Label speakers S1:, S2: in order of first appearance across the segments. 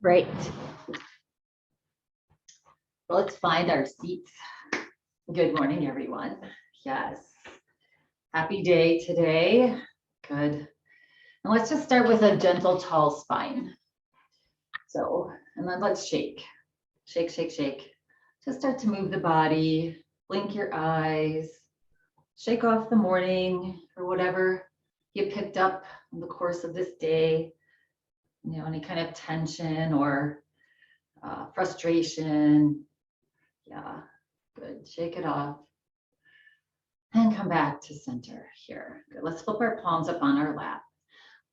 S1: Right. Well, let's find our seats. Good morning, everyone. Yes. Happy day today. Good. And let's just start with a gentle, tall spine. So, and then let's shake. Shake, shake, shake. Just start to move the body. Blink your eyes. Shake off the morning or whatever you picked up in the course of this day. You know, any kind of tension or frustration. Yeah, good. Shake it off. And come back to center here. Good. Let's flip our palms up on our lap.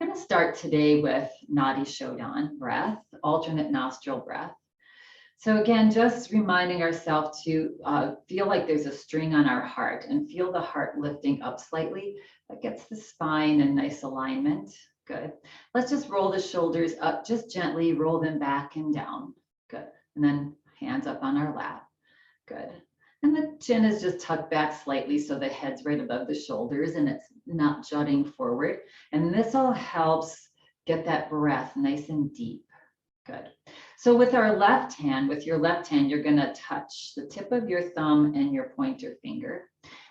S1: I'm going to start today with Nadi Shodhan breath, alternate nostril breath. So again, just reminding ourselves to feel like there's a string on our heart and feel the heart lifting up slightly. That gets the spine in nice alignment. Good. Let's just roll the shoulders up, just gently roll them back and down. Good. And then hands up on our lap. Good. And the chin is just tucked back slightly so the head's right above the shoulders and it's not jutting forward. And this all helps get that breath nice and deep. Good. So with our left hand, you're going to touch the tip of your thumb and your pointer finger.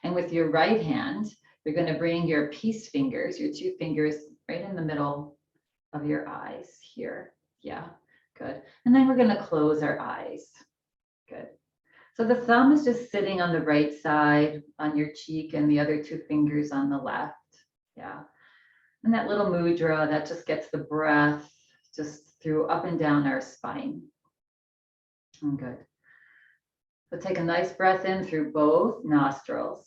S1: And with your right hand, you're going to bring your peace fingers, your two fingers right in the middle of your eyes here. Yeah, good. And then we're going to close our eyes. Good. So the thumb is just sitting on the right side on your cheek and the other two fingers on the left. Yeah. And that little mudra, that just gets the breath just through up and down our spine. And good. So take a nice breath in through both nostrils.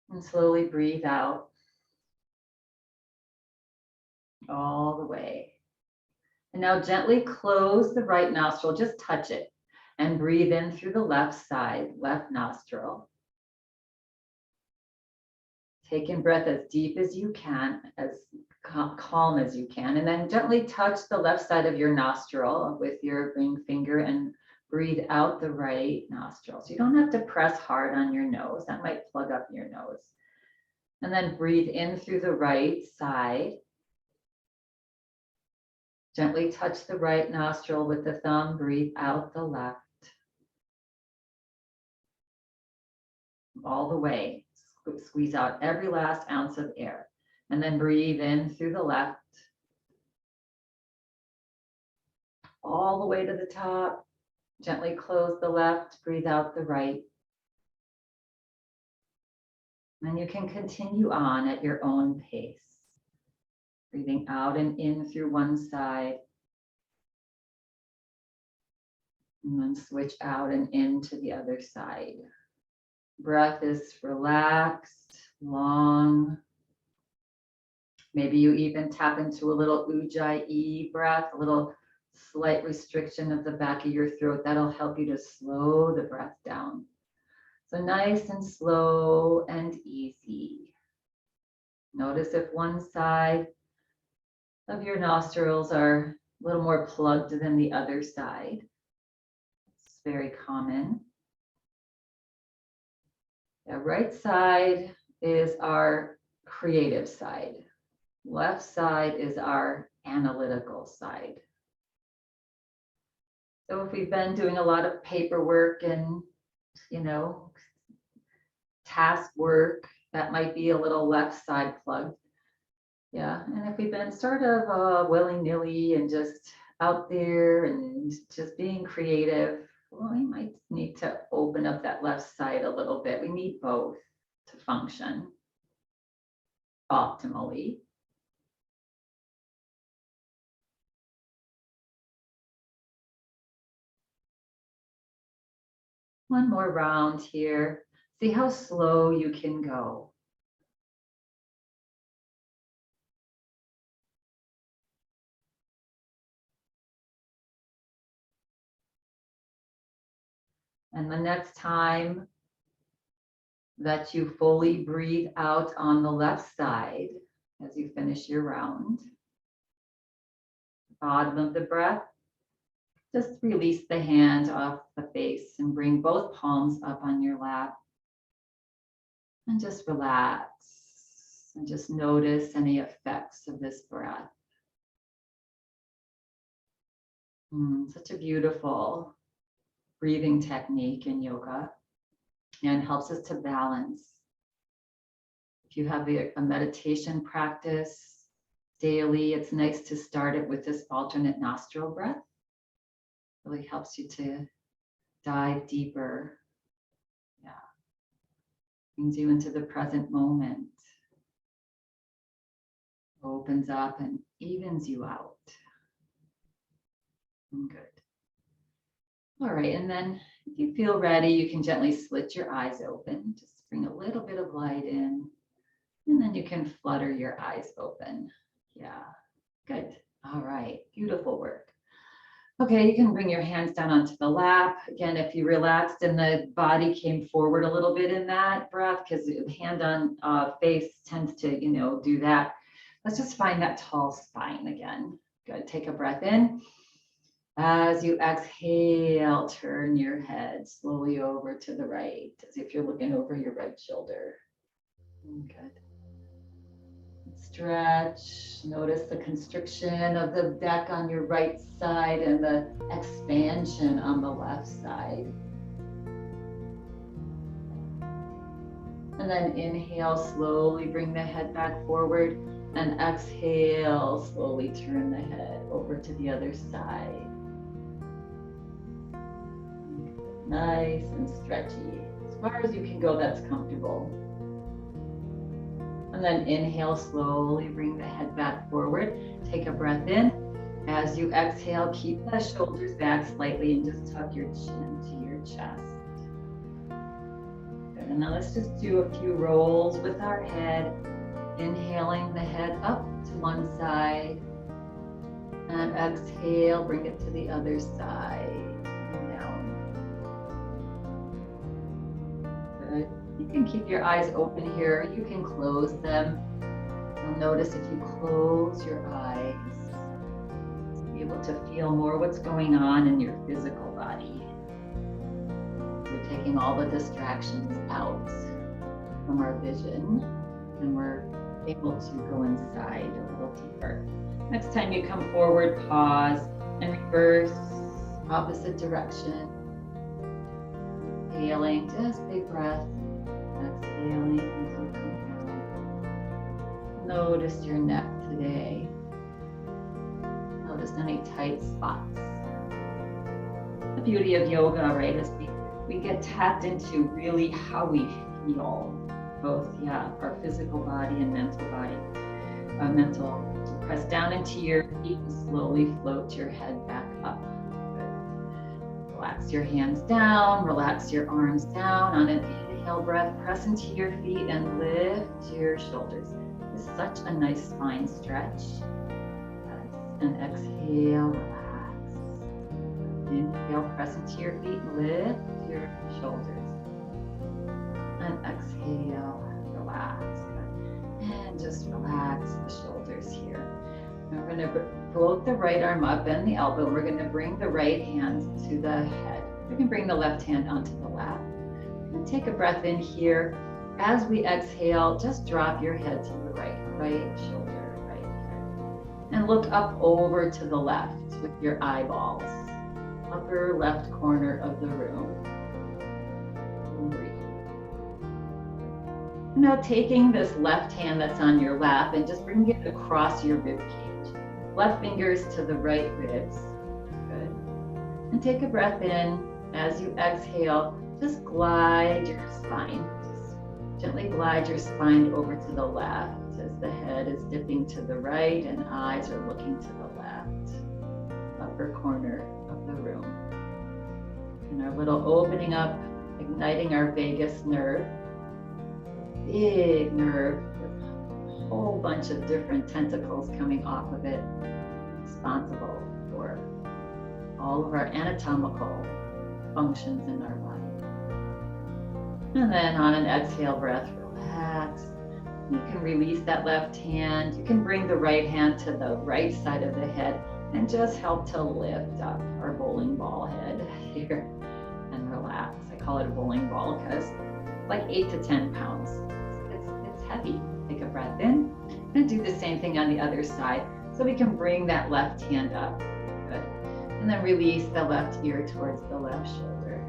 S1: And slowly breathe out all the way. And now gently close the right nostril, just touch it. And breathe in through the left side, left nostril. Take in breath as deep as you can, as calm as you can, and then gently touch the left side of your nostril with your ring finger and breathe out the right nostril. So you don't have to press hard on your nose. That might plug up your nose. And then breathe in through the right side. Gently touch the right nostril with the thumb, breathe out the left. All the way, squeeze out every last ounce of air. And then breathe in through the left. All the way to the top. Gently close the left, breathe out the right. And you can continue on at your own pace. Breathing out and in through one side. And then switch out and into the other side. Breath is relaxed, long. Maybe you even tap into a little ujjayi breath, a little slight restriction of the back of your throat. That'll help you to slow the breath down. So nice and slow and easy. Notice if one side of your nostrils are a little more plugged than the other side. It's very common. The right side is our creative side. Left side is our analytical side. So if we've been doing a lot of paperwork and, task work, that might be a little left side plugged. Yeah, and if we've been sort of willy-nilly and just out there and just being creative, well, we might need to open up that left side a little bit. We need both to function optimally. One more round here. See how slow you can go. And the next time that you fully breathe out on the left side as you finish your round, bottom of the breath, just release the hand off the face and bring both palms up on your lap. And just relax and just notice any effects of this breath. Such a beautiful breathing technique in yoga, and helps us to balance. If you have a meditation practice daily, it's nice to start it with this alternate nostril breath. Really helps you to dive deeper. Yeah. Brings you into the present moment. Opens up and evens you out. Good. All right, and then if you feel ready, you can gently slit your eyes open. Just bring a little bit of light in, and then you can flutter your eyes open. Yeah, good. All right, beautiful work. Okay, you can bring your hands down onto the lap. Again, if you relaxed and the body came forward a little bit in that breath, because the hand on face tends to, do that. Let's just find that tall spine again. Good, take a breath in. As you exhale, turn your head slowly over to the right, as if you're looking over your right shoulder. Good. Stretch. Notice the constriction of the deck on your right side and the expansion on the left side. And then inhale, slowly bring the head back forward, and exhale, slowly turn the head over to the other side. Nice and stretchy. As far as you can go, that's comfortable. And then inhale, slowly bring the head back forward. Take a breath in. As you exhale, keep the shoulders back slightly and just tuck your chin to your chest. Good. And now let's just do a few rolls with our head. Inhaling the head up to one side. And exhale, bring it to the other side. You can keep your eyes open here. You can close them. You'll notice if you close your eyes, you'll be able to feel more what's going on in your physical body. We're taking all the distractions out from our vision, and we're able to go inside a little deeper. Next time you come forward, pause and reverse, opposite direction. Inhaling, just big breath. Exhaling as you come down. Notice your neck today. Notice any tight spots. The beauty of yoga, right, is we get tapped into really how we feel, both, our physical body and mental body. Press down into your feet and slowly float your head back up. Relax your hands down, relax your arms down. On an inhale breath, press into your feet and lift your shoulders. This is such a nice spine stretch. And exhale, relax. Inhale, press into your feet, lift your shoulders. And exhale, relax. And just relax the shoulders here. We're going to float the right arm up, bend the elbow. We're going to bring the right hand to the head. We can bring the left hand onto the lap. We're going to take a breath in here. As we exhale, just drop your head to the right shoulder, right head. And look up over to the left with your eyeballs. Upper left corner of the room. Breathe. Now taking this left hand that's on your lap and just bring it across your rib cage. Left fingers to the right ribs. Good. And take a breath in. As you exhale, just glide your spine. Just gently glide your spine over to the left as the head is dipping to the right and eyes are looking to the left. Upper corner of the room. And our little opening up, igniting our vagus nerve. Big nerve with a whole bunch of different tentacles coming off of it, responsible for all of our anatomical functions in our body. And then on an exhale breath, relax. You can release that left hand. You can bring the right hand to the right side of the head and just help to lift up our bowling ball head here and relax. I call it a bowling ball because like 8 to 10 pounds. It's heavy. Take a breath in and do the same thing on the other side so we can bring that left hand up. Good. And then release the left ear towards the left shoulder.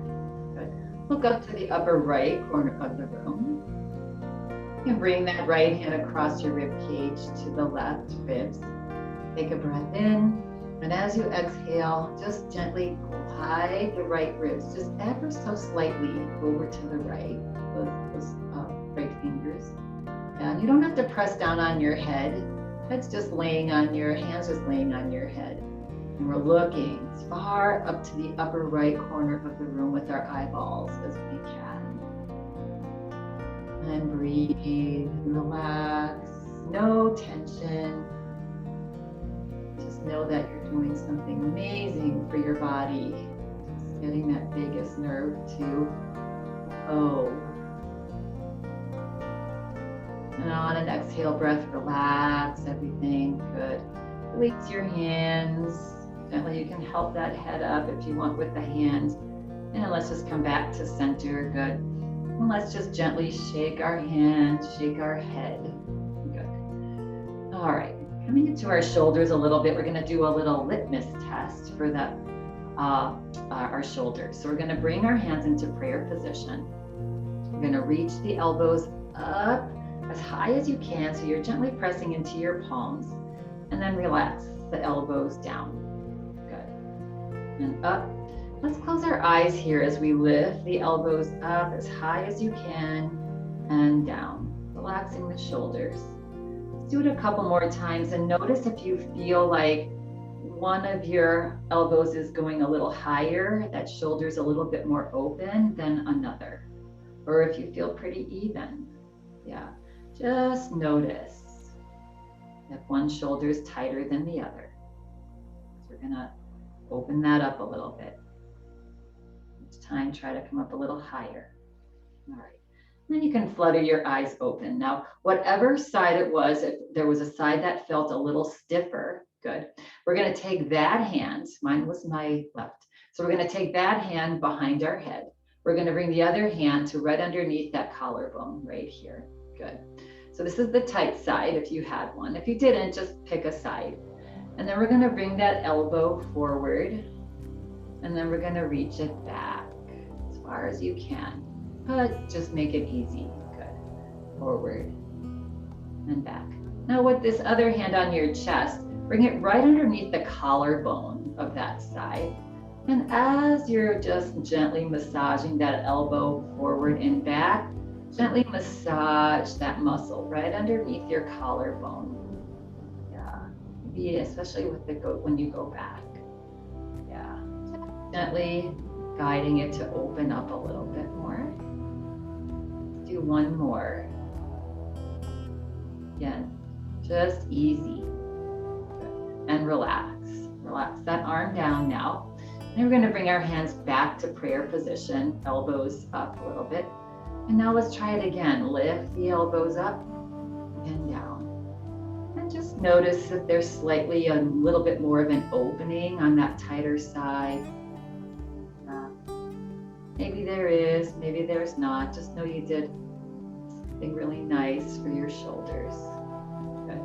S1: Good. Look up to the upper right corner of the room. You can bring that right hand across your rib cage to the left ribs. Take a breath in. And as you exhale, just gently glide the right ribs, just ever so slightly over to the right, those right fingers. And you don't have to press down on your head. Head's just laying on your, hands just laying on your head. And we're looking as far up to the upper right corner of the room with our eyeballs as we can. And breathe, relax, no tension. Just know that you're doing something amazing for your body. Just getting that vagus nerve to flow. And on an exhale breath, relax everything. Good. Release your hands. Gently, you can help that head up if you want with the hands. And let's just come back to center. Good. And let's just gently shake our hands, shake our head. Good. All right. Coming into our shoulders a little bit, we're going to do a little litmus test for our shoulders. So we're going to bring our hands into prayer position. We're going to reach the elbows up as high as you can, so you're gently pressing into your palms, and then relax the elbows down. Good. And up. Let's close our eyes here as we lift the elbows up as high as you can and down, relaxing the shoulders. Do it a couple more times and notice if you feel like one of your elbows is going a little higher, that shoulder's a little bit more open than another, or if you feel pretty even. Yeah, just notice if one shoulder is tighter than the other. So we're gonna open that up a little bit. Each time, try to come up a little higher. All right. Then you can flutter your eyes open. Now, whatever side it was, if there was a side that felt a little stiffer, good. We're going to take that hand, mine was my left. So we're going to take that hand behind our head. We're going to bring the other hand to right underneath that collarbone right here. Good. So this is the tight side if you had one. If you didn't, just pick a side. And then we're going to bring that elbow forward. And then we're going to reach it back as far as you can. But just make it easy. Good. Forward and back. Now with this other hand on your chest, bring it right underneath the collarbone of that side. And as you're just gently massaging that elbow forward and back, gently massage that muscle right underneath your collarbone. Yeah. Maybe especially with when you go back. Yeah. Gently guiding it to open up a little bit more. Do one more. Again, just easy. And relax. Relax that arm down now. And we're going to bring our hands back to prayer position, elbows up a little bit. And now let's try it again. Lift the elbows up and down. And just notice if there's slightly a little bit more of an opening on that tighter side. Maybe there is, maybe there's not. Just know you did something really nice for your shoulders. Good.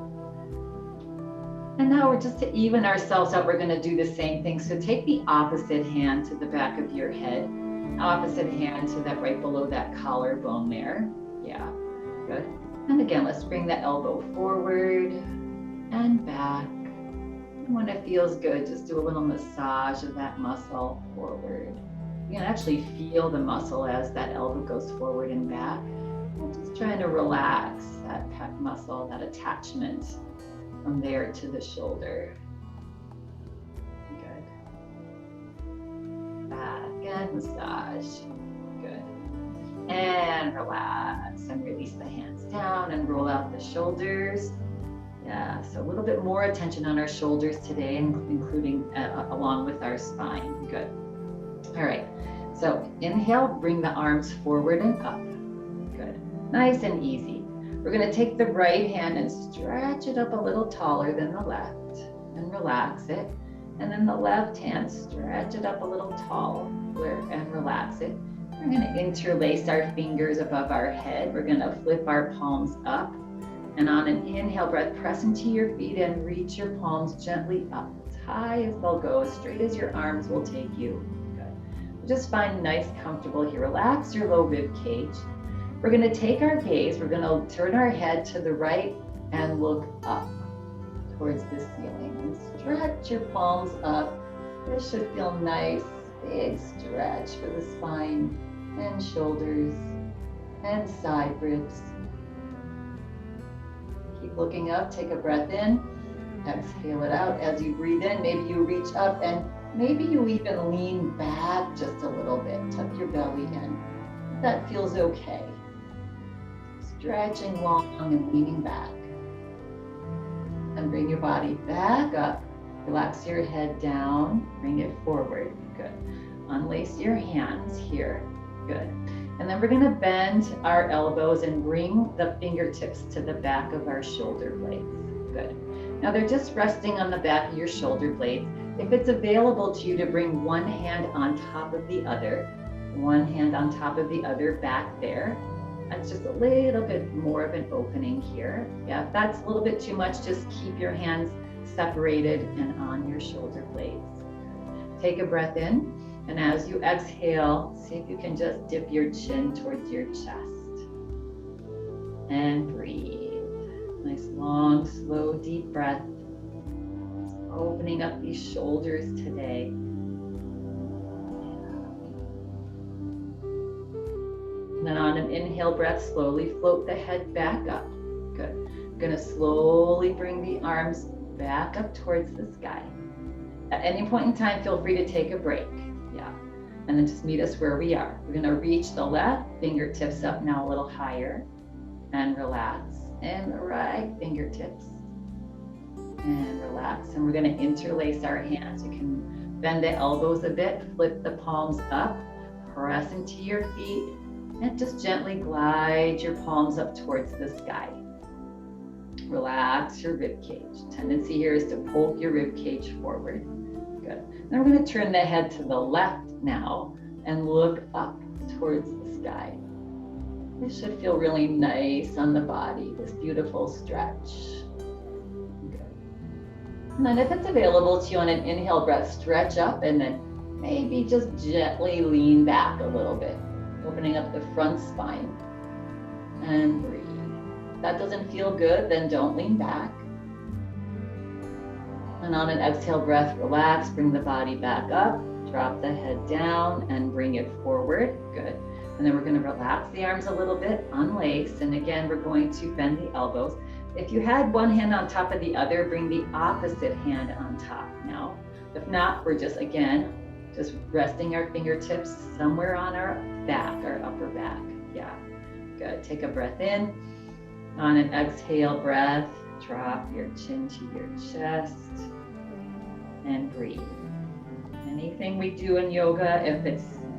S1: And now we're just to even ourselves up, we're going to do the same thing. So take the opposite hand to the back of your head, opposite hand to that right below that collarbone there. Yeah, good. And again, let's bring the elbow forward and back. And when it feels good, just do a little massage of that muscle forward. You can actually feel the muscle as that elbow goes forward and back. I'm just trying to relax that pec muscle, that attachment from there to the shoulder. Good. Back and massage. Good. And relax and release the hands down and roll out the shoulders. Yeah, so a little bit more attention on our shoulders today, including along with our spine. Good. All right, so inhale, bring the arms forward and up. Good, nice and easy. We're gonna take the right hand and stretch it up a little taller than the left and relax it. And then the left hand, stretch it up a little taller and relax it. We're gonna interlace our fingers above our head. We're gonna flip our palms up And on an inhale breath, press into your feet and reach your palms gently up, as high as they'll go, as straight as your arms will take you. Good. Just find nice, comfortable here. Relax your low rib cage. We're going to take our gaze, we're going to turn our head to the right and look up towards the ceiling. And stretch your palms up. This should feel nice, big stretch for the spine and shoulders and side ribs. Keep looking up, take a breath in, exhale it out. As you breathe in, maybe you reach up and maybe you even lean back just a little bit. Tuck your belly in. That feels okay. Stretching long and leaning back. And bring your body back up. Relax your head down, bring it forward. Good. Unlace your hands here. Good. And then we're going to bend our elbows and bring the fingertips to the back of our shoulder blades. Good. Now they're just resting on the back of your shoulder blades. If it's available to you to bring one hand on top of the other, one hand on top of the other back there, that's just a little bit more of an opening here. Yeah, if that's a little bit too much, just keep your hands separated and on your shoulder blades. Take a breath in. And as you exhale, see if you can just dip your chin towards your chest. And breathe. Nice, long, slow, deep breath. Opening up these shoulders today. And then on an inhale breath, slowly float the head back up. Good. I'm going to slowly bring the arms back up towards the sky. At any point in time, feel free to take a break. Yeah. And then just meet us where we are. We're going to reach the left fingertips up now a little higher and relax. And the right fingertips and relax. And we're going to interlace our hands. You can bend the elbows a bit, flip the palms up, press into your feet, and just gently glide your palms up towards the sky. Relax your rib cage. Tendency here is to poke your rib cage forward. Good. Then we're going to turn the head to the left now and look up towards the sky. This should feel really nice on the body, this beautiful stretch. Good. And then if it's available to you on an inhale breath, stretch up and then maybe just gently lean back a little bit, opening up the front spine and breathe. If that doesn't feel good, then don't lean back. And on an exhale breath, relax, bring the body back up, drop the head down and bring it forward. Good. And then we're going to relax the arms a little bit, unlace. And again, we're going to bend the elbows. If you had one hand on top of the other, bring the opposite hand on top now. If not, we're just resting our fingertips somewhere on our back, our upper back. Yeah, good. Take a breath in. On an exhale breath, drop your chin to your chest and breathe. Anything we do in yoga,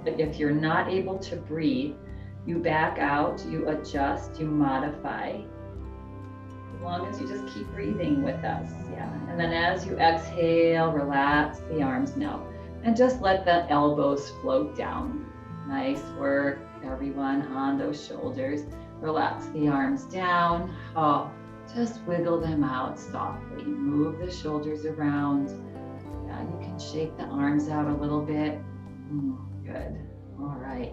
S1: if you're not able to breathe, you back out, you adjust, you modify. As long as you just keep breathing with us, yeah. And then as you exhale, relax the arms now. And just let the elbows float down. Nice work, everyone, on those shoulders. Relax the arms down. Oh, just wiggle them out softly. Move the shoulders around. Yeah, you can shake the arms out a little bit. Good. All right.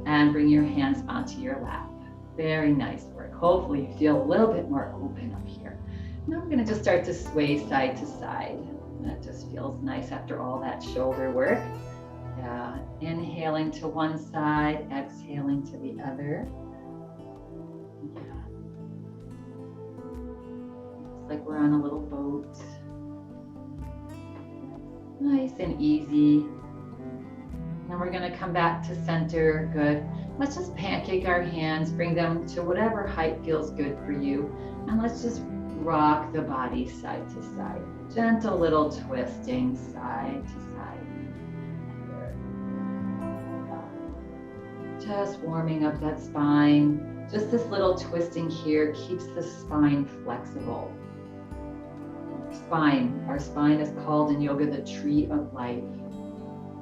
S1: And bring your hands onto your lap. Very nice work. Hopefully you feel a little bit more open up here. Now we're going to just start to sway side to side. That just feels nice after all that shoulder work. Yeah. Inhaling to one side, exhaling to the other. Yeah. Looks like we're on a little boat. Nice and easy. Then we're going to come back to center. Good. Let's just pancake our hands, bring them to whatever height feels good for you. And let's just rock the body side to side. Gentle little twisting side to side. Good. Just warming up that spine. Just this little twisting here keeps the spine flexible. Our spine is called in yoga the tree of life.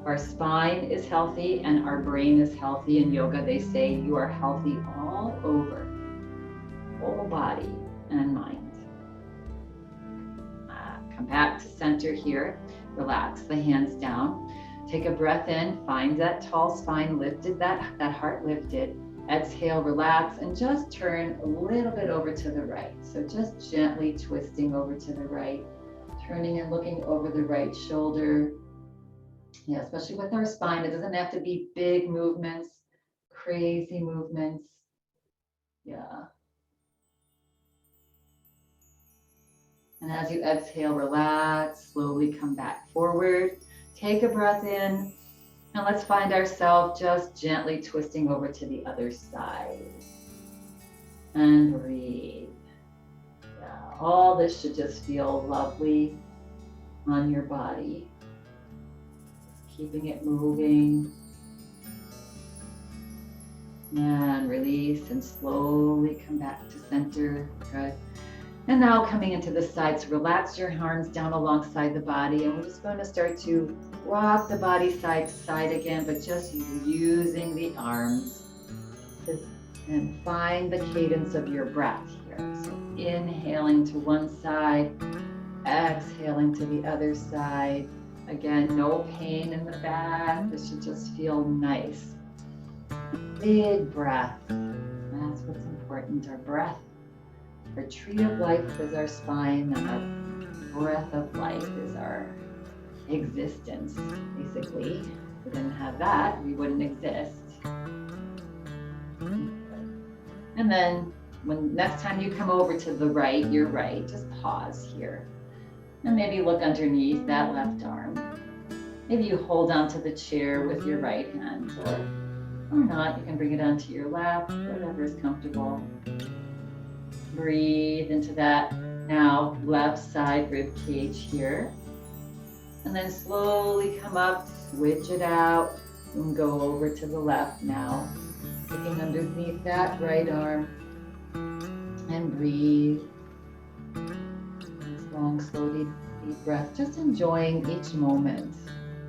S1: Our spine is healthy and our brain is healthy. In yoga, they say you are healthy all over, whole body. and mind. Come back to center here. Relax the hands down. Take a breath in, find that tall spine lifted, that heart lifted. Exhale, relax, and just turn a little bit over to the right. So just gently twisting over to the right, turning and looking over the right shoulder. Yeah, especially with our spine, it doesn't have to be big movements, crazy movements. Yeah. And as you exhale, relax, slowly come back forward. Take a breath in, and let's find ourselves just gently twisting over to the other side. And breathe. Yeah, all this should just feel lovely on your body. Keeping it moving. And release and slowly come back to center. Good. And now coming into the side, so relax your arms down alongside the body, and we're just going to start to rock the body side to side again, but just using the arms. And find the cadence of your breath here. So inhaling to one side, exhaling to the other side. Again, no pain in the back. This should just feel nice. Big breath. That's what's important, our breath. Our tree of life is our spine, and our breath of life is our existence, basically. If we didn't have that, we wouldn't exist. And then when next time you come over to the right, your right, just pause here. And maybe look underneath that left arm. Maybe you hold onto the chair with your right hand, or not. You can bring it onto your lap, whatever is comfortable. Breathe into that now left side rib cage here. And then slowly come up, switch it out, and go over to the left now. Looking underneath that right arm. And breathe. Long, slow, deep breath. Just enjoying each moment.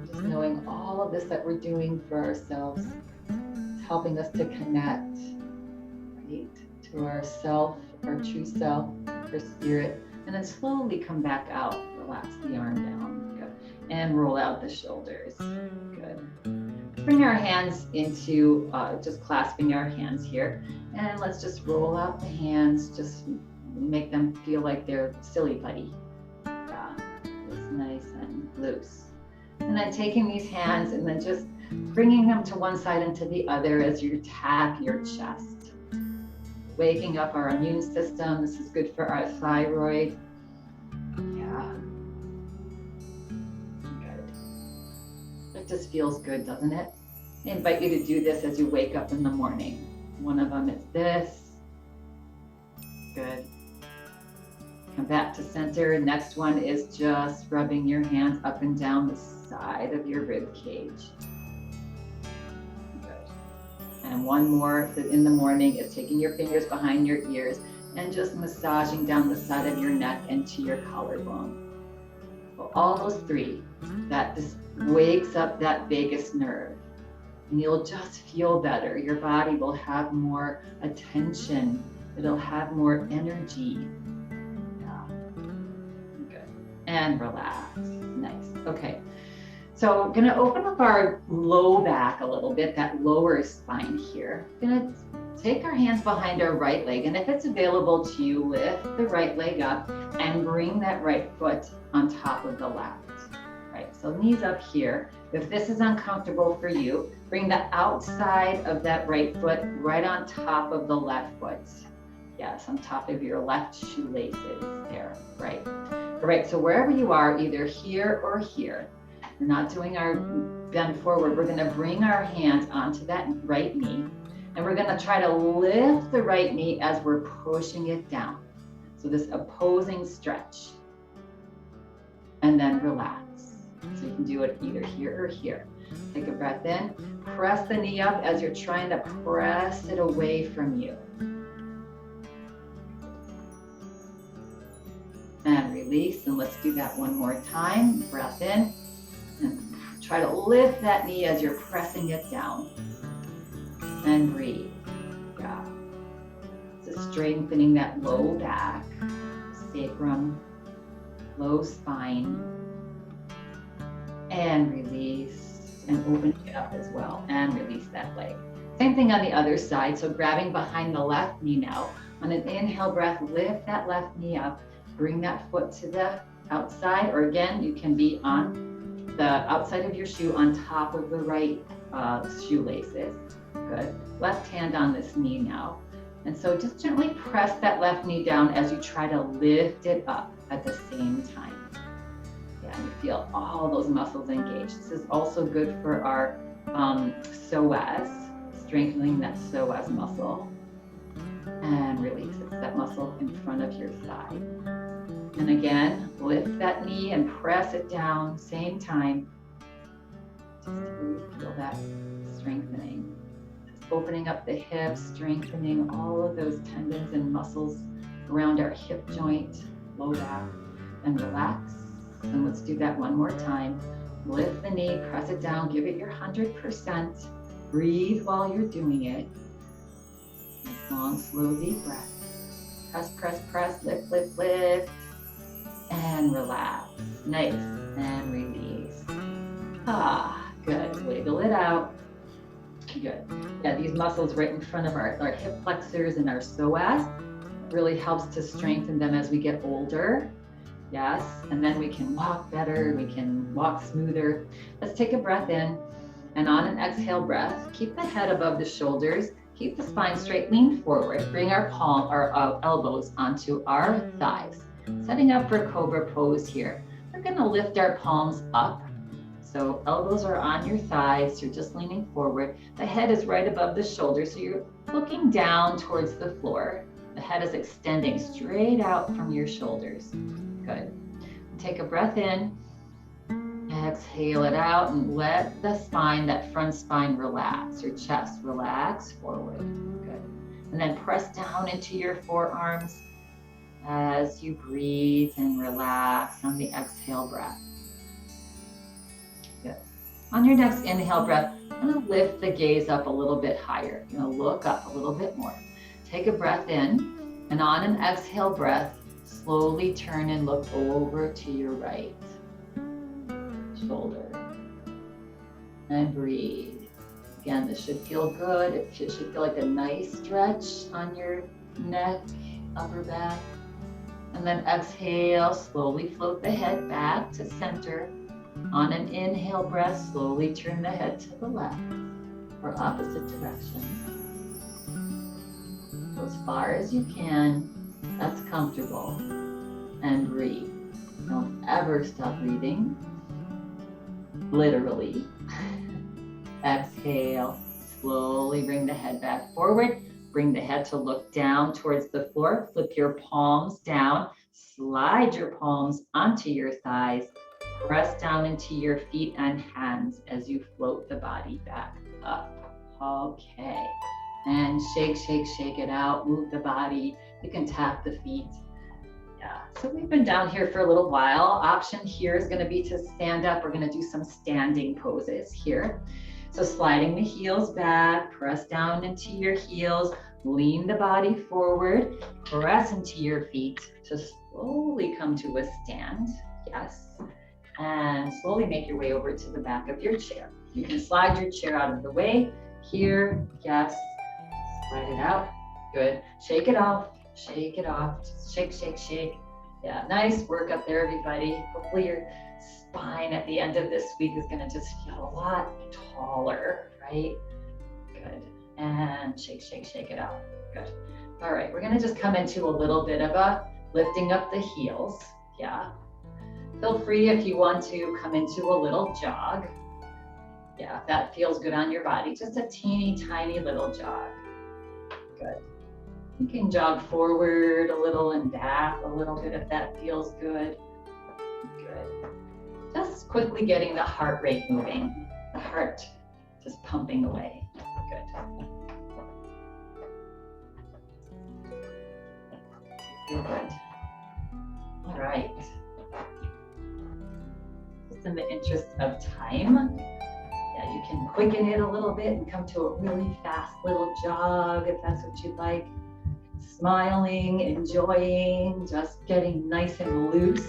S1: Just knowing all of this that we're doing for ourselves. It's helping us to connect, right, to ourself, our true self, our spirit. And then slowly come back out. Relax the arm down. Good. And roll out the shoulders. Good. Bring our hands into just clasping our hands here. And let's just roll out the hands. Just make them feel like they're silly putty. Yeah, it's nice and loose. And then taking these hands and then just bringing them to one side and to the other as you tap your chest. Waking up our immune system. This is good for our thyroid. Yeah. Good. It just feels good, doesn't it? I invite you to do this as you wake up in the morning. One of them is this. Good. Come back to center. Next one is just rubbing your hands up and down the side of your rib cage. Good. And one more in the morning is taking your fingers behind your ears and just massaging down the side of your neck and to your collarbone. Well, all those three, that just wakes up that vagus nerve. And you'll just feel better. Your body will have more attention. It'll have more energy. Yeah. Good. And relax. Nice. Okay. So I'm gonna open up our low back a little bit, that lower spine here. Gonna take our hands behind our right leg, and if it's available to you, lift the right leg up and bring that right foot on top of the left. Right, so knees up here. If this is uncomfortable for you, bring the outside of that right foot right on top of the left foot. Yes, on top of your left shoelaces there, right? All right, so wherever you are, either here or here, we're not doing our bend forward. We're gonna bring our hands onto that right knee, and we're gonna try to lift the right knee as we're pushing it down. So this opposing stretch, and then relax. So you can do it either here or here. Take a breath in, press the knee up as you're trying to press it away from you. And release, and let's do that one more time. Breath in, and try to lift that knee as you're pressing it down. And breathe. Yeah. to strengthening that low back, sacrum, low spine, and release, and open it up as well, and release that leg. Same thing on the other side. So grabbing behind the left knee now. On an inhale breath, lift that left knee up, bring that foot to the outside, or again, you can be on the outside of your shoe on top of the right shoelaces. Good. Left hand on this knee now. And so just gently press that left knee down as you try to lift it up at the same time. Yeah, you feel all those muscles engaged. This is also good for our psoas, strengthening that psoas muscle. And release. It's that muscle in front of your thigh. And again, lift that knee and press it down, same time. Just to feel that strengthening. Just opening up the hips, strengthening all of those tendons and muscles around our hip joint, low back, and relax. And let's do that one more time. Lift the knee, press it down, give it your 100%. Breathe while you're doing it. Long, slow, deep breath. Press, press, press, lift, lift, lift. And relax. Nice. And release. Ah, good. Wiggle it out. Good. Yeah, these muscles right in front of our hip flexors and our psoas really helps to strengthen them as we get older. Yes. And then we can walk better. We can walk smoother. Let's take a breath in. And on an exhale breath, keep the head above the shoulders. Keep the spine straight, lean forward. Bring our elbows onto our thighs. Setting up for cobra pose here. We're gonna lift our palms up. So elbows are on your thighs, you're just leaning forward. The head is right above the shoulders, so you're looking down towards the floor. The head is extending straight out from your shoulders. Good. Take a breath in. Exhale it out and let the spine, that front spine relax, your chest relax forward. Good. And then press down into your forearms as you breathe and relax on the exhale breath. Good. On your next inhale breath, I'm going to lift the gaze up a little bit higher. You're going to look up a little bit more. Take a breath in, and on an exhale breath, slowly turn and look over to your right shoulder and breathe. Again, this should feel good. It should feel like a nice stretch on your neck, upper back. And then exhale, slowly float the head back to center. On an inhale breath, slowly turn the head to the left or opposite direction. Go as far as you can. That's comfortable. And breathe. Don't ever stop breathing. Literally. Exhale, slowly bring the head back forward. Bring the head to look down towards the floor. Flip your palms down. Slide your palms onto your thighs. Press down into your feet and hands as you float the body back up. Okay. And shake, shake, shake it out. Move the body. You can tap the feet. Yeah, so we've been down here for a little while. Option here is going to be to stand up. We're going to do some standing poses here. So sliding the heels back, press down into your heels, lean the body forward, press into your feet to slowly come to a stand. Yes. And slowly make your way over to the back of your chair. You can slide your chair out of the way. Here, yes. Slide it out. Good. Shake it off. Shake it off. Just shake, shake, shake. Yeah, nice work up there, everybody. Hopefully your spine at the end of this week is gonna just feel a lot taller, right? Good. And shake, shake, shake it out. Good. All right, we're gonna just come into a little bit of a lifting up the heels. Yeah. Feel free if you want to come into a little jog. Yeah, if that feels good on your body, just a teeny tiny little jog. Good. You can jog forward a little and back a little bit if that feels good. Good. Just quickly getting the heart rate moving, the heart just pumping away. Good. Feel good. All right. Just in the interest of time, yeah, you can quicken it a little bit and come to a really fast little jog if that's what you'd like. smiling, enjoying, just getting nice and loose.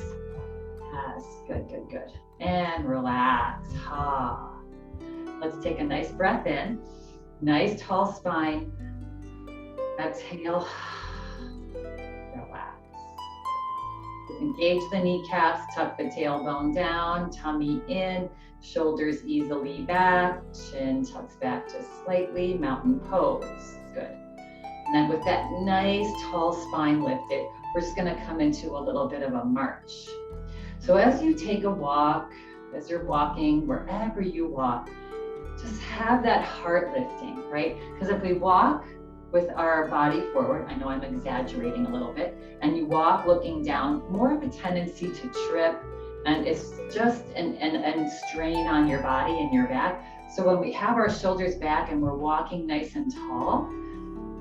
S1: Yes, good, good, good. And relax. Ha. Let's take a nice breath in. Nice tall spine. Exhale. Relax. Engage the kneecaps, tuck the tailbone down, tummy in, shoulders easily back, chin tucks back just slightly, mountain pose. Good. And then with that nice tall spine lifted, we're just gonna come into a little bit of a march. So as you take a walk, as you're walking, wherever you walk, just have that heart lifting, right? Because if we walk with our body forward, I know I'm exaggerating a little bit, and you walk looking down, more of a tendency to trip, and it's just an strain on your body and your back. So when we have our shoulders back and we're walking nice and tall,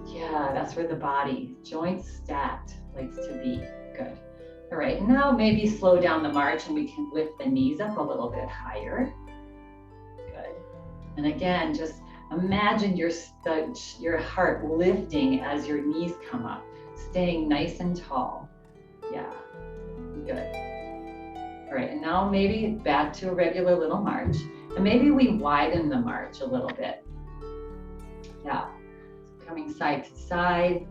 S1: yeah, that's where the body, joints stacked, likes to be. Good. All right, now maybe slow down the march and we can lift the knees up a little bit higher. Good. And again, just imagine your heart lifting as your knees come up, staying nice and tall. Yeah, good. All right, and now maybe back to a regular little march. And maybe we widen the march a little bit. Yeah, coming side to side,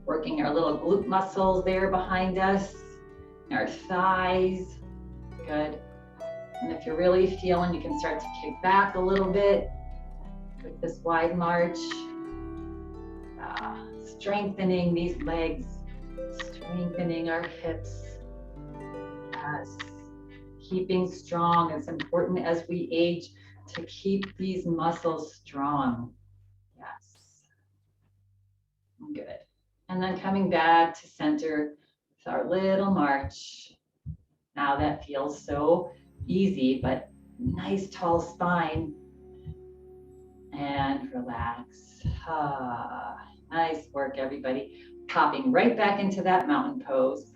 S1: working our little glute muscles there behind us, our thighs. Good. And if you're really feeling, you can start to kick back a little bit with this wide march. Strengthening these legs, strengthening our hips. Yes. Keeping strong. It's important as we age to keep these muscles strong. Yes. Good. And then coming back to center with our little march. Now that feels so easy, but nice tall spine. And relax. Nice work, everybody. Popping right back into that mountain pose.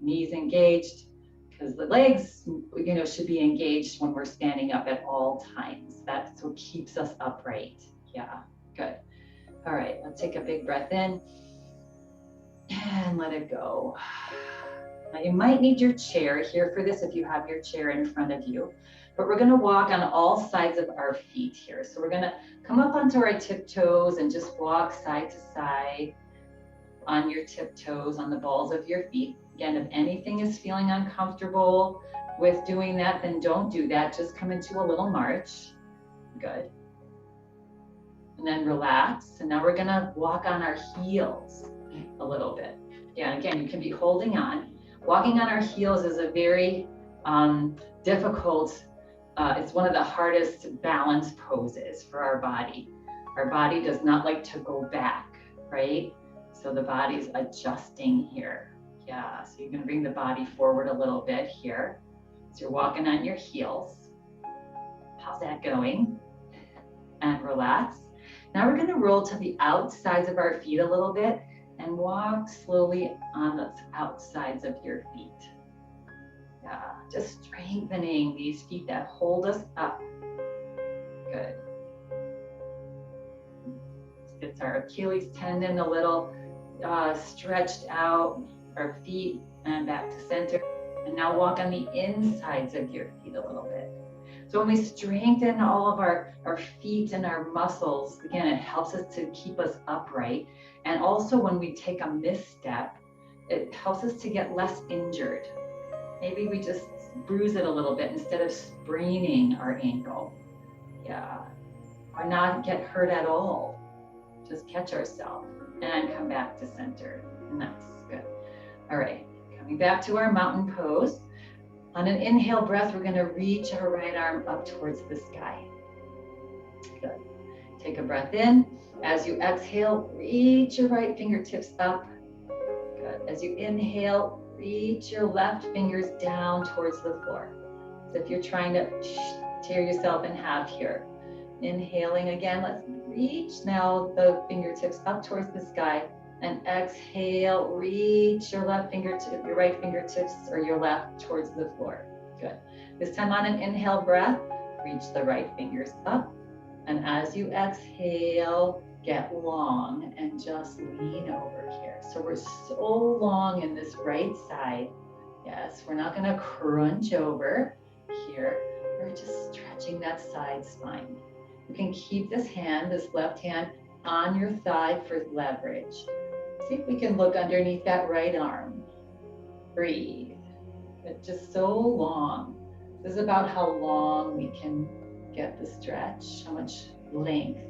S1: Knees engaged, because the legs, should be engaged when we're standing up at all times. That's what keeps us upright. Yeah, good. All right, let's take a big breath in and let it go. Now you might need your chair here for this if you have your chair in front of you, but we're gonna walk on all sides of our feet here. So we're gonna come up onto our tiptoes and just walk side to side on your tiptoes, on the balls of your feet. Again, if anything is feeling uncomfortable with doing that, then don't do that. Just come into a little march. Good. And then relax. And now we're gonna walk on our heels a little bit. Yeah, again, you can be holding on. Walking on our heels is a very difficult, it's one of the hardest balance poses for our body. Our body does not like to go back, right? So the body's adjusting here. Yeah, so you're gonna bring the body forward a little bit here. So you're walking on your heels. How's that going? And relax. Now we're gonna roll to the outsides of our feet a little bit and walk slowly on the outsides of your feet. Yeah, just strengthening these feet that hold us up. Good. Gets our Achilles tendon a little stretched out, our feet and back to center. And now walk on the insides of your feet a little bit. So when we strengthen all of our feet and our muscles, again, it helps us to keep us upright. And also when we take a misstep, it helps us to get less injured. Maybe we just bruise it a little bit instead of spraining our ankle. Yeah, or not get hurt at all. Just catch ourselves and come back to center. And that's good. All right, coming back to our mountain pose. On an inhale breath, we're gonna reach our right arm up towards the sky. Good. Take a breath in. As you exhale, reach your right fingertips up. Good. As you inhale, reach your left fingers down towards the floor. So if you're trying to tear yourself in half here. Inhaling again, let's reach now the fingertips up towards the sky. And exhale, reach your left fingertip, your right fingertips or your left towards the floor. Good. This time on an inhale breath, reach the right fingers up. And as you exhale, get long and just lean over here. So we're so long in this right side. Yes, we're not gonna crunch over here. We're just stretching that side spine. You can keep this hand, this left hand, on your thigh for leverage. See if we can look underneath that right arm. Breathe. It's just so long. This is about how long we can get the stretch, how much length,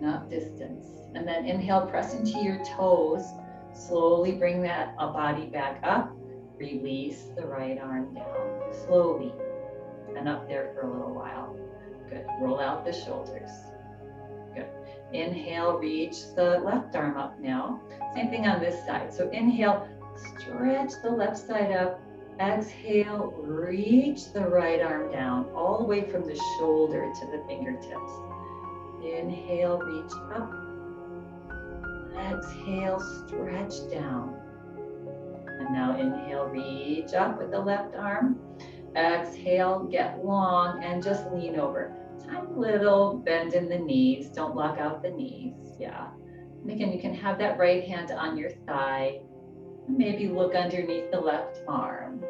S1: not distance. And then inhale, press into your toes. Slowly bring that body back up. Release the right arm down, slowly. And up there for a little while. Good. Roll out the shoulders. Good. Inhale, reach the left arm up now. Same thing on this side. So inhale, stretch the left side up. Exhale, reach the right arm down, all the way from the shoulder to the fingertips. Inhale, reach up. Exhale, stretch down. And now inhale, reach up with the left arm. Exhale, get long and just lean over. Tiny little bend in the knees. Don't lock out the knees. Yeah. And again, you can have that right hand on your thigh. Maybe look underneath the left arm.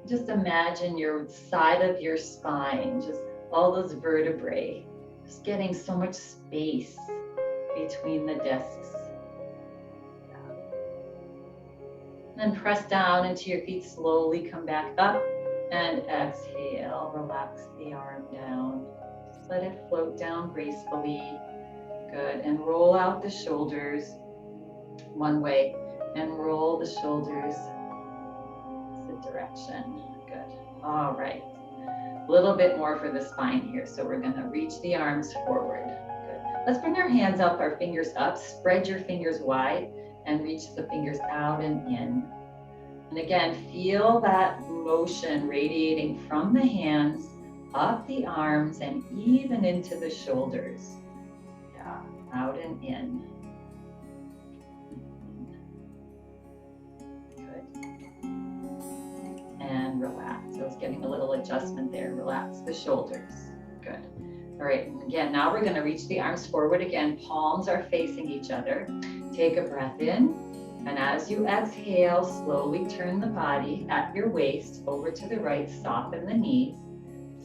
S1: Just imagine your side of your spine, just all those vertebrae, just getting so much space between the discs. Then press down into your feet, slowly come back up and exhale. Relax the arm down. Just let it float down gracefully. Good. And roll out the shoulders one way and roll the shoulders the direction. Good. All right. A little bit more for the spine here. So we're going to reach the arms forward. Good. Let's bring our hands up, our fingers up. Spread your fingers wide and reach the fingers out and in. And again, feel that motion radiating from the hands, up the arms, and even into the shoulders. Yeah, out and in. Good. And relax. I was getting a little adjustment there. Relax the shoulders. Good. All right, and again, now we're going to reach the arms forward again. Palms are facing each other. Take a breath in, and as you exhale, slowly turn the body at your waist over to the right, soften the knees.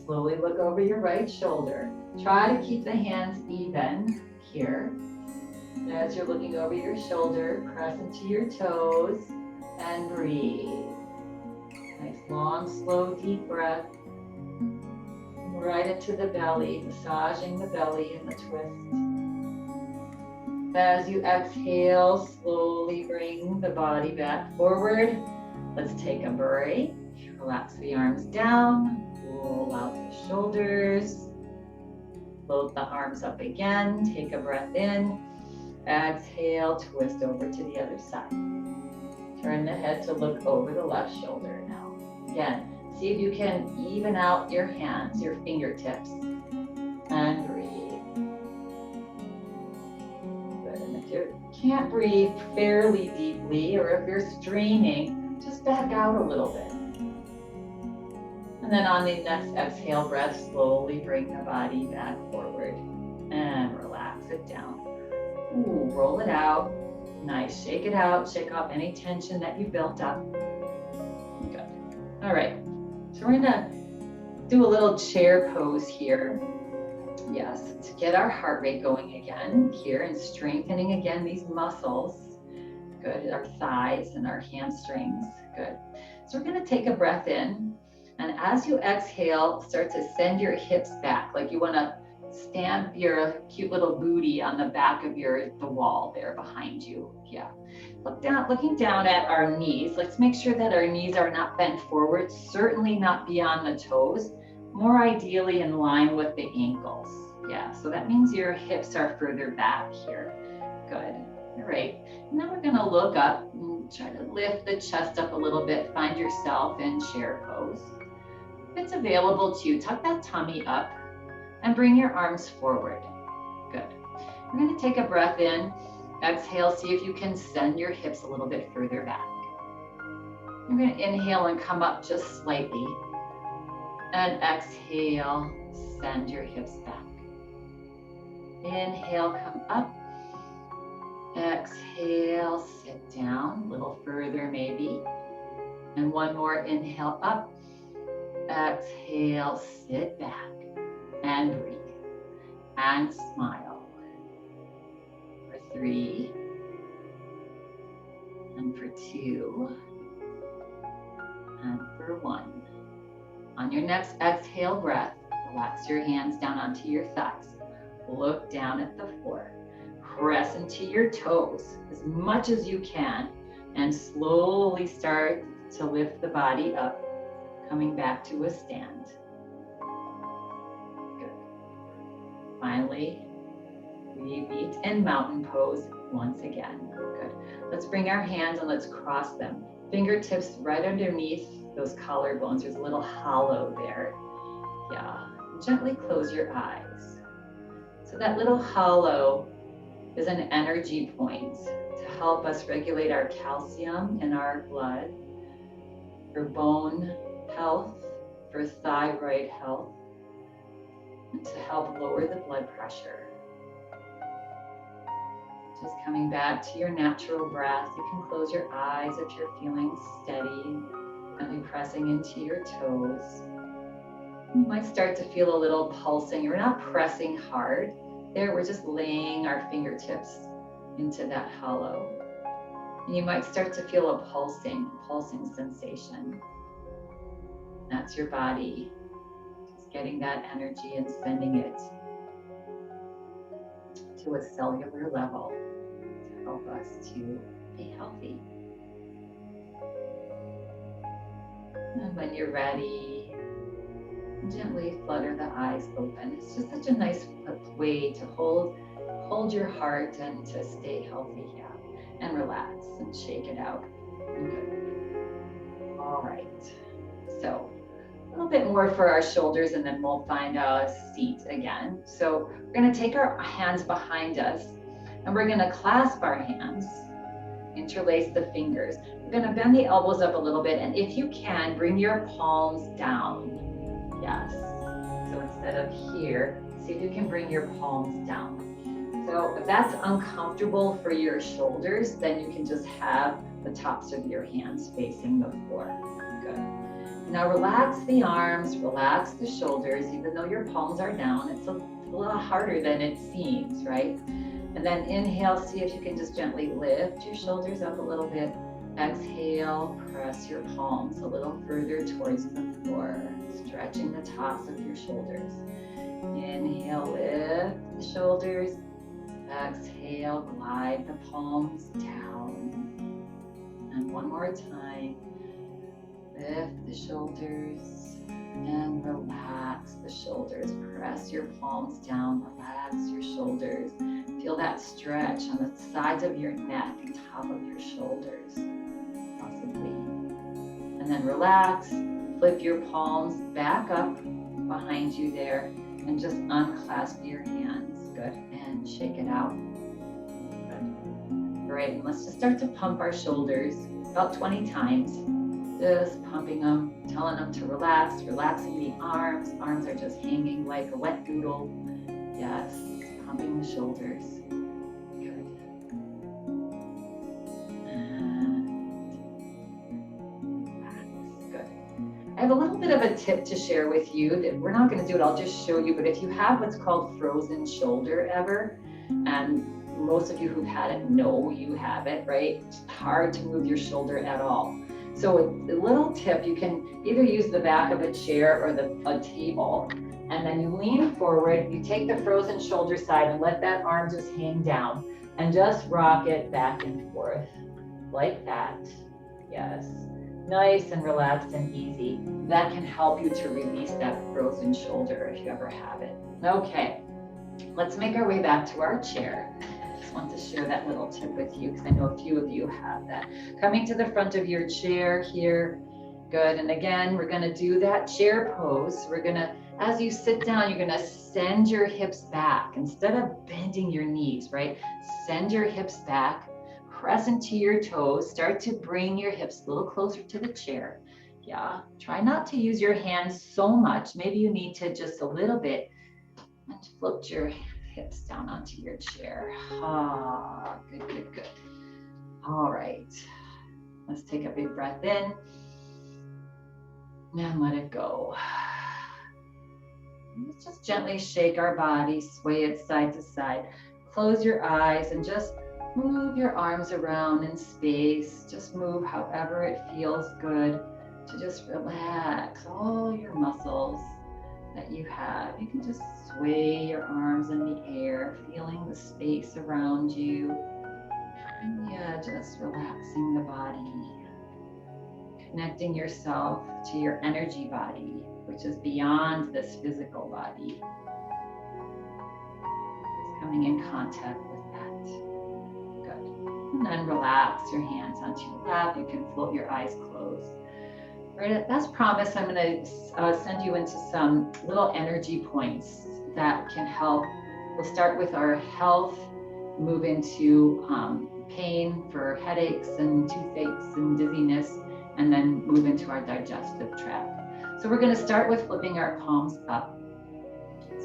S1: Slowly look over your right shoulder. Try to keep the hands even here. And as you're looking over your shoulder, press into your toes and breathe. Nice, long, slow, deep breath. Right into the belly, massaging the belly in the twist. As you exhale, slowly bring the body back forward. Let's take a break. Relax the arms down. Roll out the shoulders. Float the arms up again. Take a breath in. Exhale, twist over to the other side. Turn the head to look over the left shoulder now. Again, see if you can even out your hands, your fingertips, and breathe. If you can't breathe fairly deeply, or if you're straining, just back out a little bit. And then on the next exhale breath, slowly bring the body back forward and relax it down. Ooh, roll it out. Nice, shake it out, shake off any tension that you built up. Good. All right, so we're gonna do a little chair pose here. Yes, to get our heart rate going again here and strengthening again these muscles. Good, our thighs and our hamstrings. Good. So we're going to take a breath in, and as you exhale, start to send your hips back, like you want to stamp your cute little booty on the back of the wall there behind you. Yeah. Looking down at our knees. Let's make sure that our knees are not bent forward, certainly not beyond the toes. More ideally in line with the ankles. Yeah, so that means your hips are further back here. Good. All right. And then we're going to look up and try to lift the chest up a little bit. Find yourself in chair pose. If it's available to you, tuck that tummy up and bring your arms forward. Good. We're going to take a breath in. Exhale. See if you can send your hips a little bit further back. You're going to inhale and come up just slightly. And exhale, send your hips back. Inhale, come up. Exhale, sit down, a little further maybe. And one more, inhale up. Exhale, sit back and breathe. And smile. For 3. And for 2. And for 1. On your next exhale breath, relax your hands down onto your thighs. Look down at the floor. Press into your toes as much as you can and slowly start to lift the body up, coming back to a stand. Good. Finally, we meet in mountain pose once again. Good. Let's bring our hands and let's cross them. Fingertips right underneath those collarbones. There's a little hollow there. Yeah. And gently close your eyes. So that little hollow is an energy point to help us regulate our calcium in our blood, for bone health, for thyroid health, and to help lower the blood pressure. Just coming back to your natural breath. You can close your eyes if you're feeling steady, gently pressing into your toes. You might start to feel a little pulsing. We're not pressing hard. There, we're just laying our fingertips into that hollow. And you might start to feel a pulsing sensation. That's your body, just getting that energy and sending it to a cellular level to help us to be healthy. And when you're ready, gently flutter the eyes open. It's just such a nice way to hold your heart and to stay healthy, yeah. And relax and shake it out. Good. All right. So a little bit more for our shoulders and then we'll find a seat again. So we're going to take our hands behind us and we're going to clasp our hands, interlace the fingers. We're going to bend the elbows up a little bit, and if you can, bring your palms down. Yes. So instead of here, see if you can bring your palms down. So if that's uncomfortable for your shoulders, then you can just have the tops of your hands facing the floor. Good. Now relax the arms, relax the shoulders. Even though your palms are down, it's a lot harder than it seems, right? And then inhale, see if you can just gently lift your shoulders up a little bit. Exhale, press your palms a little further towards the floor, stretching the tops of your shoulders. Inhale, lift the shoulders. Exhale, glide the palms down. And one more time. Lift the shoulders and relax the shoulders. Press your palms down, relax your shoulders. Feel that stretch on the sides of your neck and top of your shoulders, possibly. And then relax, flip your palms back up behind you there and just unclasp your hands. Good. And shake it out. Good. All right, and let's just start to pump our shoulders about 20 times. Just pumping them, telling them to relax, relaxing the arms. Arms are just hanging like a wet noodle. Yes, pumping the shoulders. Good. And relax. Good. I have a little bit of a tip to share with you that we're not going to do it. I'll just show you. But if you have what's called frozen shoulder ever, and most of you who've had it know you have it, right? It's hard to move your shoulder at all. So a little tip, you can either use the back of a chair or a table, and then you lean forward, you take the frozen shoulder side and let that arm just hang down and just rock it back and forth like that. Yes, nice and relaxed and easy. That can help you to release that frozen shoulder if you ever have it. Okay, let's make our way back to our chair. Want to share that little tip with you because I know a few of you have that. Coming to the front of your chair here. Good. And again, we're going to do that chair pose. We're going to, as you sit down, you're going to send your hips back instead of bending your knees, right? Send your hips back, press into your toes, start to bring your hips a little closer to the chair. Yeah. Try not to use your hands so much. Maybe you need to just a little bit and float your hips down onto your chair. Ah, good, good, good. All right. Let's take a big breath in and let it go. Let's just gently shake our body, sway it side to side. Close your eyes and just move your arms around in space. Just move however it feels good to just relax all your muscles that you have. You can just sway your arms in the air, feeling the space around you. And yeah, just relaxing the body. Connecting yourself to your energy body, which is beyond this physical body. Just coming in contact with that. Good. And then relax your hands onto your lap. You can float your eyes closed. Right, as promised, I'm going to send you into some little energy points that can help. We'll start with our health, move into pain for headaches and toothaches and dizziness, and then move into our digestive tract. So we're going to start with flipping our palms up.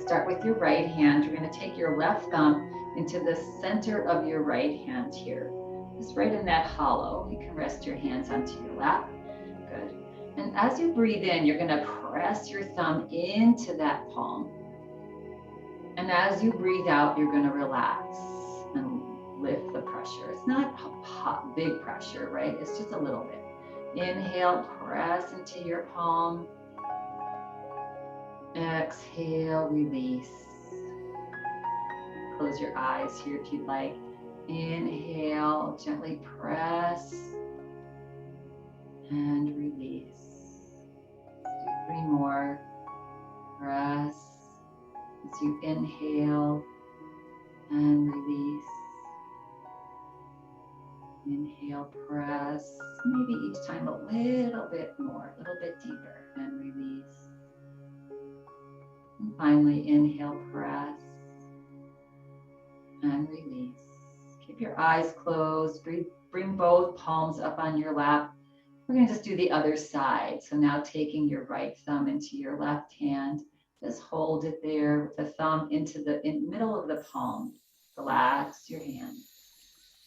S1: Start with your right hand. You're going to take your left thumb into the center of your right hand here. Just right in that hollow. You can rest your hands onto your lap. Good. And as you breathe in, you're going to press your thumb into that palm. And as you breathe out, you're going to relax and lift the pressure. It's not hot, big pressure, right? It's just a little bit. Inhale, press into your palm. Exhale, release. Close your eyes here if you'd like. Inhale, gently press and release. Let's do 3 more. Press as you inhale and release. Inhale, press, maybe each time a little bit more, a little bit deeper, and release. And finally, inhale, press, and release. Keep your eyes closed. Bring both palms up on your lap. We're going to just do the other side. So now taking your right thumb into your left hand, just hold it there with the thumb into the middle of the palm. Relax your hand.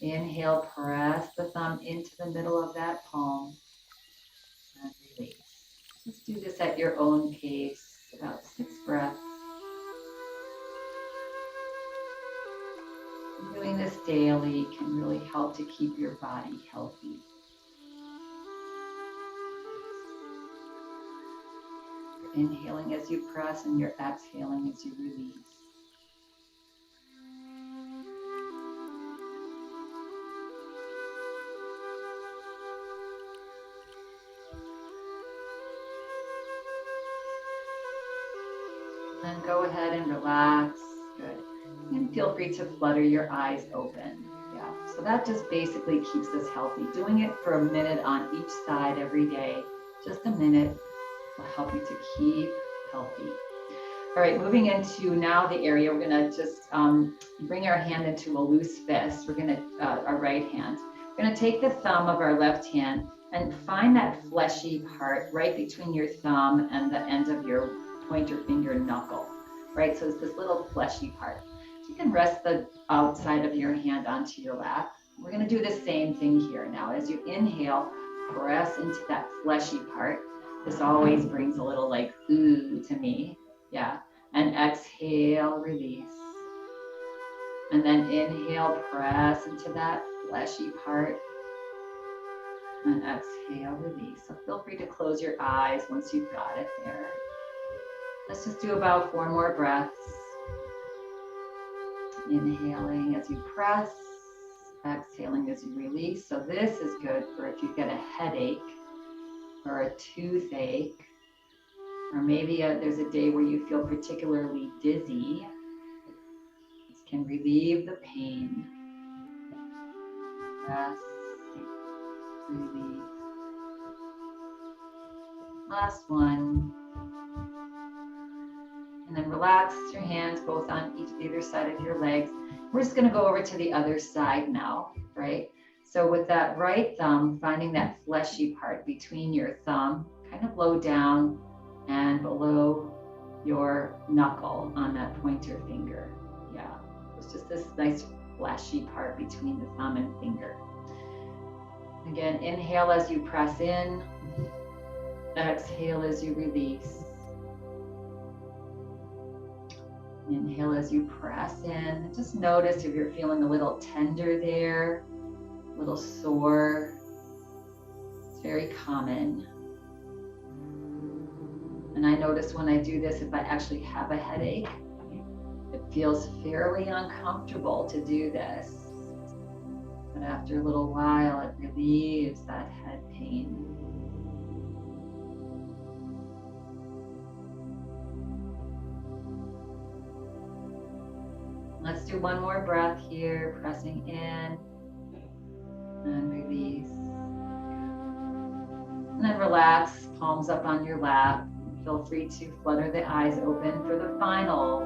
S1: Inhale, press the thumb into the middle of that palm and release. Just do this at your own pace, about 6 breaths. Doing this daily can really help to keep your body healthy. You're inhaling as you press and you're exhaling as you release. Then go ahead and relax. Good. And feel free to flutter your eyes open. Yeah. So that just basically keeps us healthy. Doing it for a minute on each side every day, just a minute, will help you to keep healthy. All right, moving into now the area, we're gonna just bring our hand into a loose fist. We're gonna, our right hand. We're gonna take the thumb of our left hand and find that fleshy part right between your thumb and the end of your pointer finger knuckle, right? So it's this little fleshy part. You can rest the outside of your hand onto your lap. We're gonna do the same thing here now. As you inhale, press into that fleshy part. This always brings a little like ooh to me, yeah. And exhale, release. And then inhale, press into that fleshy part. And exhale, release. So feel free to close your eyes once you've got it there. Let's just do about 4 more breaths. Inhaling as you press, exhaling as you release. So this is good for if you get a headache or a toothache, or maybe there's a day where you feel particularly dizzy. This can relieve the pain. Press, release. Last one. And then relax your hands both on either side of your legs. We're just going to go over to the other side now, right? So with that right thumb, finding that fleshy part between your thumb, kind of low down and below your knuckle on that pointer finger. Yeah. It's just this nice fleshy part between the thumb and finger. Again, inhale as you press in, exhale as you release. Inhale as you press in. Just notice if you're feeling a little tender there, a little sore. It's very common. And I notice when I do this, if I actually have a headache, it feels fairly uncomfortable to do this. But after a little while, it relieves that head pain. Let's do one more breath here, pressing in and release. And then relax, palms up on your lap. Feel free to flutter the eyes open for the final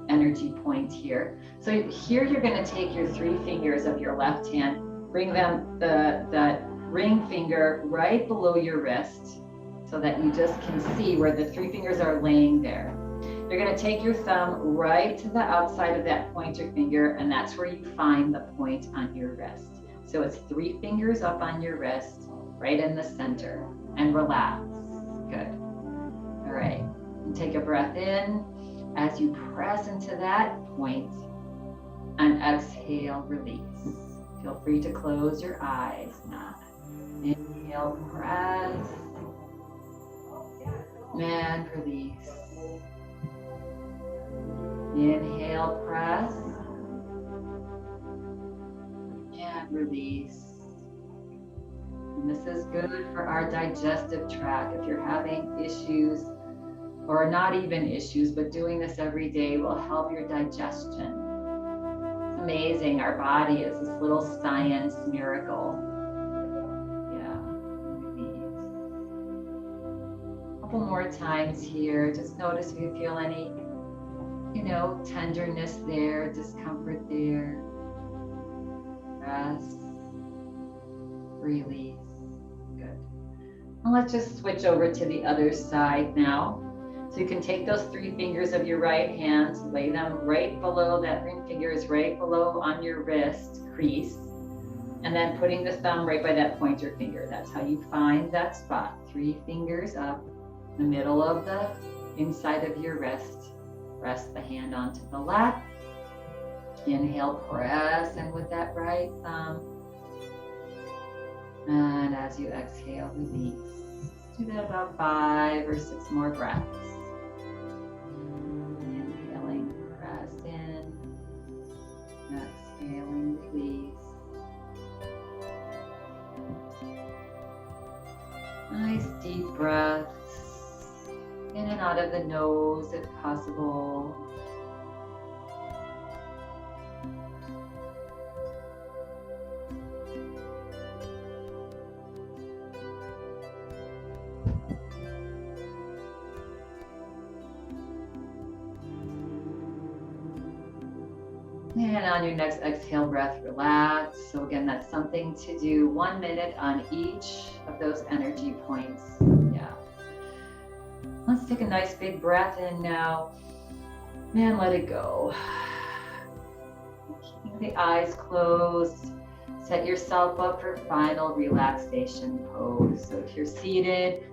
S1: energy point here. So here you're going to take your 3 fingers of your left hand, bring them the ring finger right below your wrist so that you just can see where the 3 fingers are laying there. You're going to take your thumb right to the outside of that pointer finger, and that's where you find the point on your wrist. So it's 3 fingers up on your wrist, right in the center, and relax. Good. All right. And take a breath in as you press into that point, and exhale, release. Feel free to close your eyes now. Inhale, press, and release. Inhale, press, and release. And this is good for our digestive tract. If you're having issues, or not even issues, but doing this every day will help your digestion. It's amazing. Our body is this little science miracle. Yeah, release. A couple more times here. Just notice if you feel any tenderness there, discomfort there. Rest, release. Good. And let's just switch over to the other side now. So you can take those 3 fingers of your right hand, lay them right below, that ring finger is right below on your wrist crease, and then putting the thumb right by that pointer finger. That's how you find that spot. 3 fingers up, the middle of the inside of your wrist. Rest the hand onto the lap. Inhale, press in with that right thumb. And as you exhale, release. Do that about 5 or 6 more breaths. Inhaling, press in. Exhaling, release. Nice deep breaths. In and out of the nose if possible. And on your next exhale breath, relax. So again, that's something to do 1 minute on each of those energy points. Yeah. Let's take a nice big breath in now and let it go. Keeping the eyes closed, set yourself up for final relaxation pose. So if you're seated,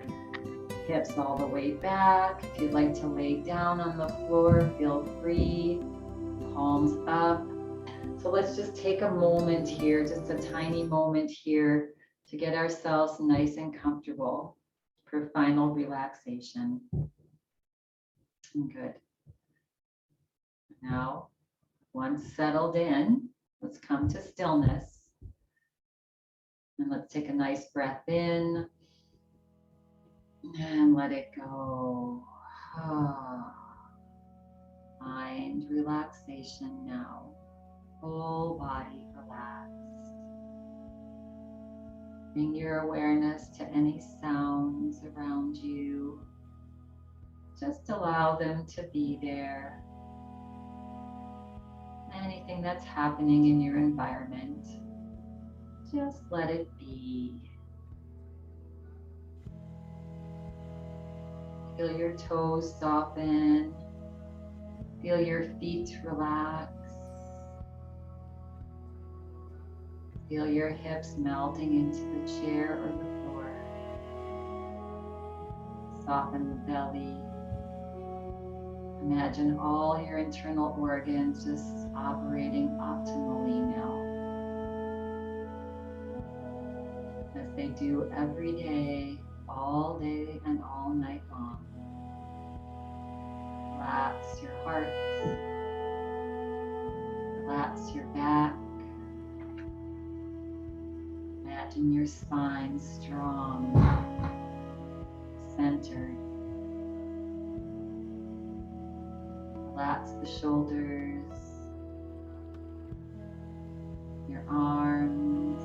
S1: hips all the way back. If you'd like to lay down on the floor, feel free, palms up. So let's just take a moment here, just a tiny moment here to get ourselves nice and comfortable for final relaxation. Good. Now, once settled in, let's come to stillness. And let's take a nice breath in and let it go. Find relaxation now. Whole body relaxed. Bring your awareness to any sounds around you. Just allow them to be there. Anything that's happening in your environment, just let it be. Feel your toes soften. Feel your feet relax. Feel your hips melting into the chair or the floor. Soften the belly. Imagine all your internal organs just operating optimally now, as they do every day, all day and all night long. Relax your heart. Relax your back. Imagine your spine strong, centered. Relax the shoulders, your arms,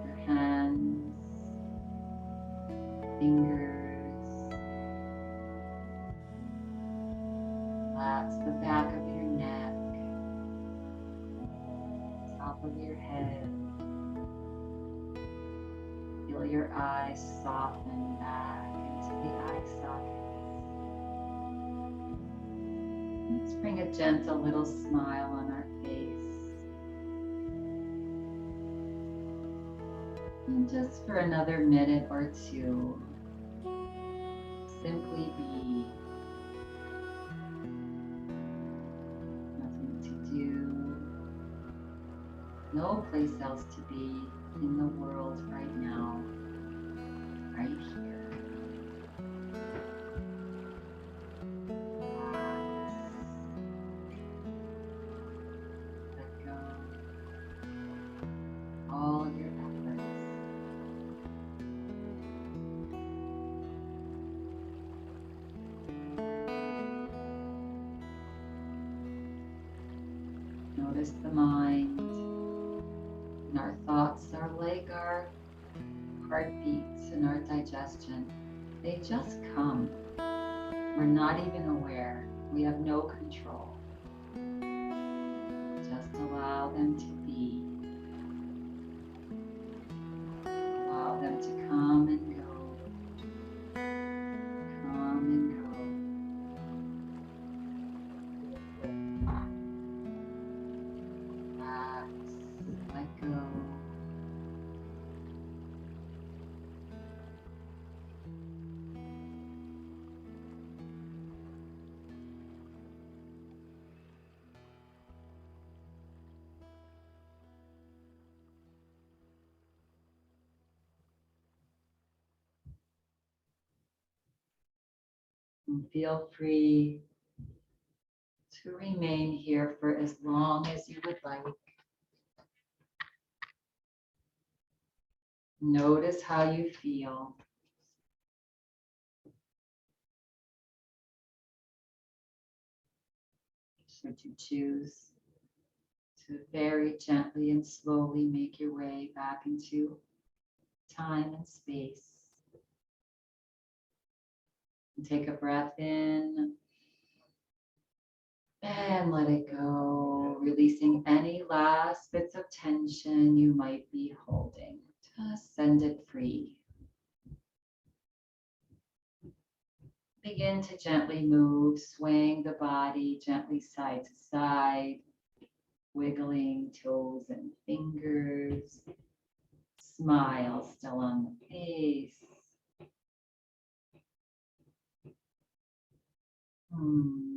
S1: your hands, fingers. Relax the back of your neck, top of your head. Feel your eyes soften back into the eye sockets. Let's bring a gentle little smile on our face. And just for another minute or two, simply be. Nothing to do. No place else to be in the world right now. Right here. Let go. All your efforts. Notice the mind. And our thoughts are like our heartbeats and our digestion. They just come. We're not even aware. We have no control. Just allow them to be. Allow them to come and go. Come and go. Relax. Let go. And feel free to remain here for as long as you would like. Notice how you feel. Should you choose to very gently and slowly make your way back into time and space. And take a breath in and let it go, releasing any last bits of tension you might be holding. Just send it free. Begin to gently move, swaying the body gently side to side, wiggling toes and fingers, smile still on the face.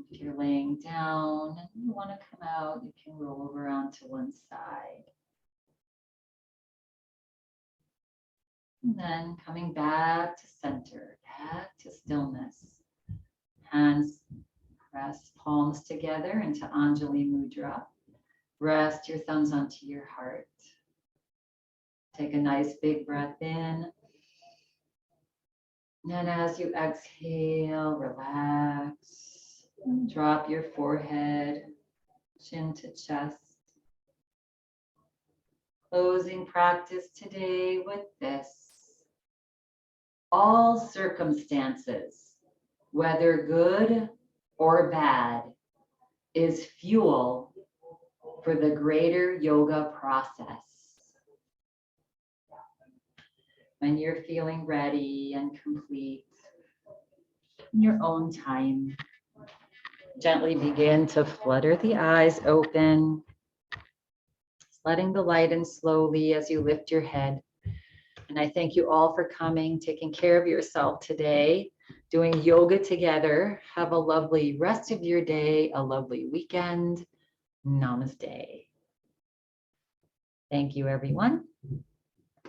S1: If you're laying down and you want to come out, you can roll over onto one side. And then coming back to center, back to stillness. Hands press palms together into Anjali Mudra. Rest your thumbs onto your heart. Take a nice big breath in. And as you exhale, relax. And drop your forehead, chin to chest. Closing practice today with this. All circumstances, whether good or bad, is fuel for the greater yoga process. When you're feeling ready and complete in your own time, Gently begin to flutter the eyes open, letting the light in slowly as you lift your head. And I thank you all for coming, taking care of yourself today, doing yoga together. Have a lovely rest of your day, a lovely weekend. Namaste. Thank you, everyone.